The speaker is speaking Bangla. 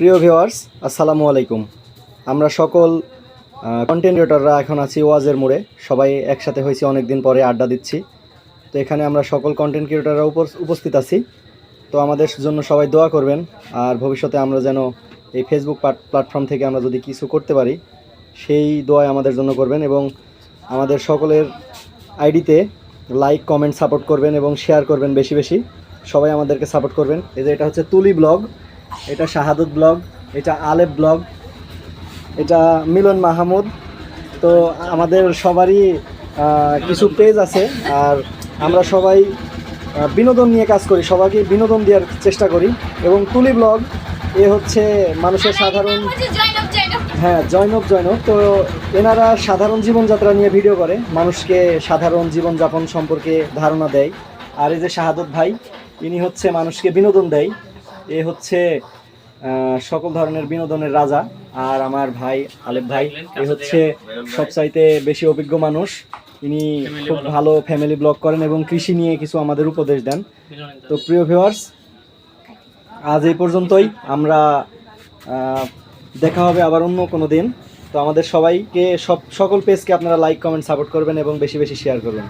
প্রিয় ভিউয়ার্স, আসসালামু আলাইকুম। আমরা সকল কন্টেন্ট ক্রিয়েটররা এখন আছি ওয়াজের মোড়ে। সবাই একসাথে হয়েছি, অনেক দিন পরে আড্ডা দিচ্ছি। তো এখানে আমরা সকল কন্টেন্ট ক্রিয়েটররা উপস্থিত আছি। তো আমাদের জন্য সবাই দোয়া করবেন, আর ভবিষ্যতে আমরা যেন এই ফেসবুক প্ল্যাটফর্ম থেকে আমরা যদি কিছু করতে পারি সেই দোয়া আমাদের জন্য করবেন, এবং আমাদের সকলের আইডিতে লাইক কমেন্ট সাপোর্ট করবেন এবং শেয়ার করবেন বেশি বেশি। সবাই আমাদেরকে সাপোর্ট করবেন। এই যে এটা হচ্ছে তুলি ব্লগ, এটা শাহাদত ব্লগ, এটা আলেপ ব্লগ, এটা মিলন মাহমুদ। তো আমাদের সবারই কিছু পেজ আছে, আর আমরা সবাই বিনোদন নিয়ে কাজ করি, সবাইকে বিনোদন দেওয়ার চেষ্টা করি। এবং তুলি ব্লগ এ হচ্ছে মানুষের সাধারণ, হ্যাঁ জয়নব। তো এনারা সাধারণ জীবনযাত্রা নিয়ে ভিডিও করে, মানুষকে সাধারণ জীবনযাপন সম্পর্কে ধারণা দেয়। আর এই যে শাহাদত ভাই, ইনি হচ্ছে মানুষকে বিনোদন দেয়। এ হচ্ছে সকল ধরনের বিনোদনের রাজা। আর আমার ভাই আলেপ ভাই, এ হচ্ছে সবচাইতে বেশি অভিজ্ঞ মানুষ। ইনি খুব ভালো ফ্যামিলি ব্লগ করেন এবং কৃষি নিয়ে কিছু আমাদের উপদেশ দেন। তো প্রিয় ভিউয়ার্স, আজ এই পর্যন্তই। আমরা দেখা হবে আবার অন্য কোনো দিন। তো আমাদের সবাইকে সকল পেজকে আপনারা লাইক কমেন্ট সাপোর্ট করবেন এবং বেশি বেশি শেয়ার করবেন।